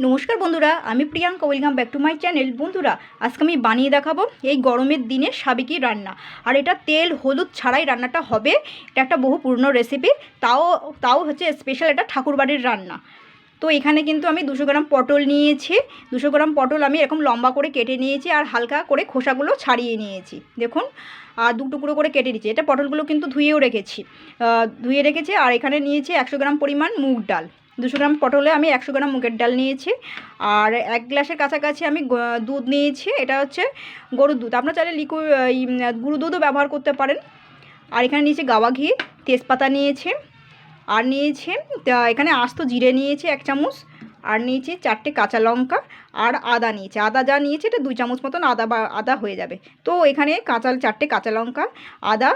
নমস্কার বন্ধুরা, আমি Priyanka. Welcome back to my channel. বন্ধুরা, আজকে আমি বানিয়ে দেখাবো এই গরমের দিনে সাবেকি রান্না। আর এটা তেল হলুদ ছাড়াই রান্নাটা হবে। এটা একটা বহু পুরনো রেসিপি। তাও তাও হচ্ছে স্পেশাল, এটা ঠাকুরবাড়ির রান্না। তো এখানে কিন্তু আমি 200 গ্রাম পটল নিয়েছি। 200 গ্রাম পটল আমি এরকম লম্বা করে কেটে নিয়েছি আর হালকা করে খোসাগুলো ছাড়িয়ে নিয়েছি। দেখুন, আর দু টুকরো করে কেটে নিয়েছি। এটা পটলগুলো কিন্তু ধুয়েও রেখেছি, ধুয়ে রেখেছি। আর এখানে নিয়েছি 100 গ্রাম পরিমাণ মুগ ডাল। 200 গ্রাম পটলে আমি 100 গ্রাম মুগের ডাল নিয়েছি। আর 1 গ্লাসের কাছাকাছি আমি দুধ নিয়েছি। এটা হচ্ছে গরুর দুধ, আপনারা চাইলে গুঁড়ো দুধও ব্যবহার করতে পারেন। আর এখানে নিয়েছি গাওয়া ঘি, তেজপাতা নিয়েছি। আর নিয়েছি এখানে আস্ত জিরে নিয়েছি 1 চামচ। আর নিয়েছি 4টে কাঁচা লঙ্কা। আর আদা নিয়েছি, আদা যা নিয়েছি এটা 2 চামচ মতন আদা হয়ে যাবে। তো এখানে 4টে কাঁচা লঙ্কা, আদা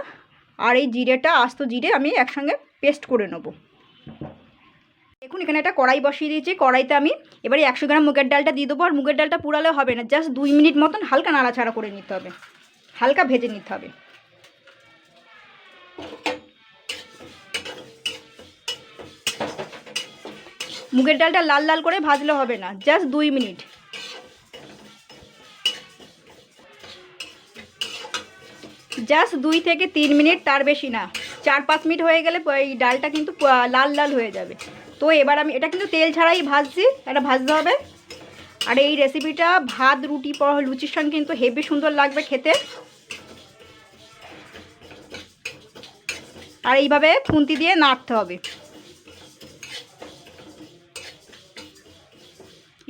আর এই জিরেটা, আস্ত জিরে আমি একসঙ্গে পেস্ট করে নেব। দেখুন, এখানে একটা কড়াই বসিয়ে দিয়েছি। কড়াইতে আমি এবারে 100 গ্রাম মুগের ডালটা দিয়ে দেবো। আর মুগের ডালটা পুরালে হবে না, জাস্ট 2 মিনিট মতন হালকা নাড়াচাড়া করে নিতে হবে, হালকা ভেজে নিতে হবে। মুগের ডালটা লাল লাল করে ভাজলে হবে না, জাস্ট 2 মিনিট। জাস্ট 2 থেকে 3 মিনিট, তার বেশি না। 4-5 মিনিট হয়ে গেলে এই ডালটা কিন্তু লাল লাল হয়ে যাবে। তো এবার আমি এটা কিন্তু তেল ছাড়াই ভাজছি, এটা ভাজতে হবে। আর এই রেসিপিটা ভাত, রুটি, লুচির সঙ্গে কিন্তু হেভি সুন্দর লাগবে খেতে। আর এইভাবে খুন্তি দিয়ে নাড়তে হবে।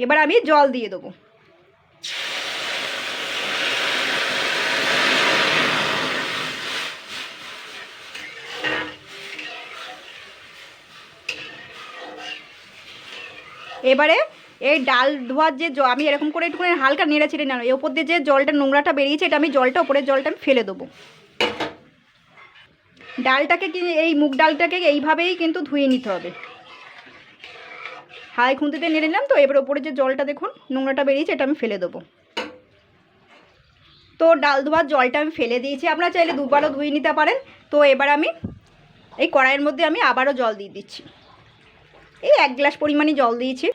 এবার আমি জল দিয়ে দেবো। এবারে এই ডাল ধোয়ার যে আমি এরকম করে একটুখানি হালকা নেড়ে ছেড়ে নেব। এই ওপর দিয়ে যে জলটা, নোংরাটা বেরিয়েছে, এটা আমি ওপরের জলটা আমি ফেলে দেবো। ডালটাকে এই মুগ ডালটাকে এইভাবেই কিন্তু ধুয়ে নিতে হবে। হাই খুন্তিতে নেড়ে নিলাম। তো এবার ওপরে যে জলটা দেখুন নোংরাটা বেরিয়েছে, এটা আমি ফেলে দেবো। তো ডাল ধোয়ার জলটা আমি ফেলে দিয়েছি, আপনারা চাইলে দুবারও ধুয়ে নিতে পারেন। তো এবার আমি এই কড়াইয়ের মধ্যে আমি আবারও জল দিয়ে দিচ্ছি। এই 1 গ্লাস পরিমাণই জল দিয়েছি।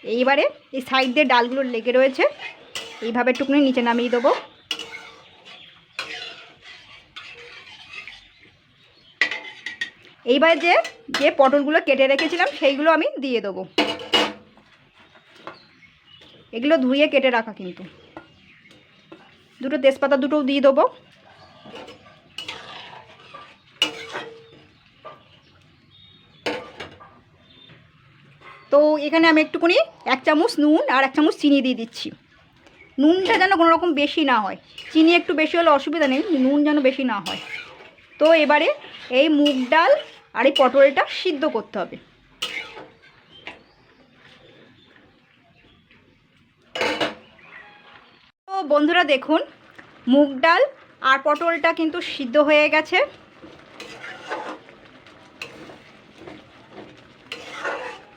এইবারে এই সাইড দিয়ে ডালগুলো লেগে রয়েছে, এইভাবে টুকনি নিচে নামিয়ে দেবো। এইবারে যে যে পটলগুলো কেটে রেখেছিলাম সেইগুলো আমি দিয়ে দেবো। এগুলো ধুয়ে কেটে রাখা কিন্তু। দুটো তেজপাতা দুটোও দিয়ে দেবো। তো এখানে আমি একটুখানি 1 চামচ নুন আর 1 চামচ চিনি দিয়ে দিচ্ছি। নুনটা যেন কোনো রকম বেশি না হয়, চিনি একটু বেশি হলে অসুবিধা নেই, নুন যেন বেশি না হয়। তো এবারে এই মুগ ডাল আর এই পটলটা সিদ্ধ করতে হবে। তো বন্ধুরা দেখুন, মুগ ডাল আর পটলটা কিন্তু সিদ্ধ হয়ে গেছে।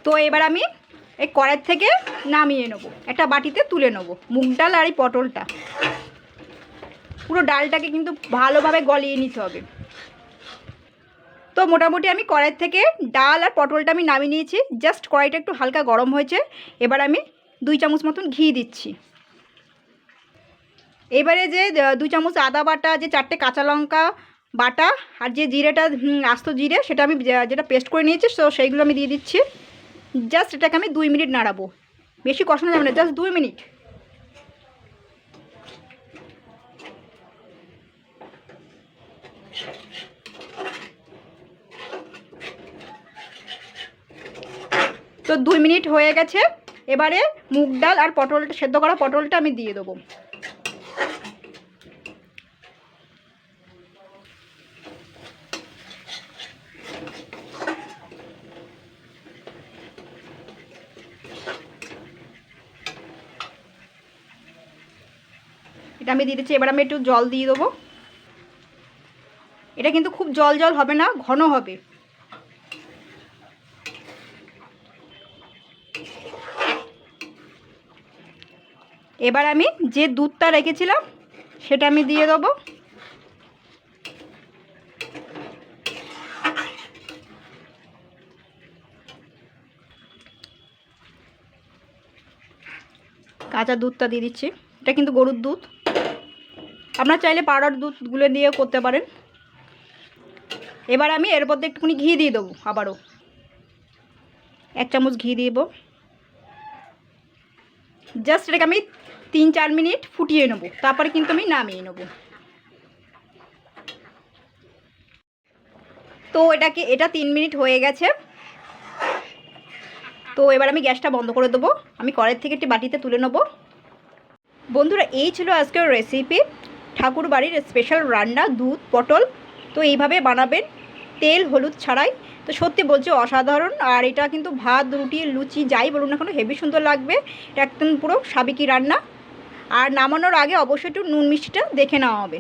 তো এবার আমি এই কড়াই থেকে নামিয়ে নেব, একটা বাটিতে তুলে নেব মুগ ডাল আর এই পটলটা। পুরো ডালটাকে কিন্তু ভালোভাবে গলিয়ে নিতে হবে। তো মোটামুটি আমি কড়াই থেকে ডাল আর পটলটা আমি নামিয়ে নিয়েছি। জাস্ট কড়াইটা একটু হালকা গরম হয়েছে। এবার আমি 2 চামচ মতন ঘি দিচ্ছি। এবারে যে 2 চামচ আদা বাটা, যে 4টে কাঁচা লঙ্কা বাটা আর যে জিরেটা, আস্ত জিরে, সেটা আমি যেটা পেস্ট করে নিয়েছি, তো সেইগুলো আমি দিয়ে দিচ্ছি। জাস্ট এটাকে আমি 2 মিনিট নাড়াবো, বেশি কষানো যাবে না, জাস্ট 2 মিনিট। তো 2 মিনিট হয়ে গেছে। এবারে মুগ ডাল আর পটলটা, সেদ্ধ করা পটলটা আমি দিয়ে দেবো। এটা আমি দিয়ে দিচ্ছি। এবার আমি একটু জল দিয়ে দেবো। এটা কিন্তু খুব জল জল হবে না, ঘন হবে। এবার আমি যে দুধটা রেখেছিলাম সেটা আমি দিয়ে দেবো। কাঁচা দুধটা দিয়ে দিচ্ছি। এটা কিন্তু গরুর দুধ, আপনারা চাইলে পাউডার দুধ গুলে দিয়েও করতে পারেন। এবার আমি এর মধ্যে একটুখানি ঘি দিয়ে দেবো, আবারও 1 চামচ ঘি দিয়ে দেবো। জাস্ট এটাকে আমি 3-4 মিনিট ফুটিয়ে নেব, তারপরে কিন্তু আমি নামিয়ে নেব। তো এটা 3 মিনিট হয়ে গেছে। তো এবার আমি গ্যাসটা বন্ধ করে দেবো, আমি কড়াই থেকে একটি বাটিতে তুলে নেব। বন্ধুরা, এই ছিল আজকের রেসিপি, ঠাকুর বাড়ির স্পেশাল রান্না দুধ পটল। তো এইভাবে বানাবেন তেল হলুদ ছাড়াই। তো সত্যি বলছি অসাধারণ। আর এটা কিন্তু ভাত রুটি লুচি যাই বলুন না কেন হেভি সুন্দর লাগবে। এটা একদম পুরো সাবেকি রান্না। আর নামানোর আগে অবশ্যই একটু নুন মিষ্টিটা দেখে নেওয়া হবে।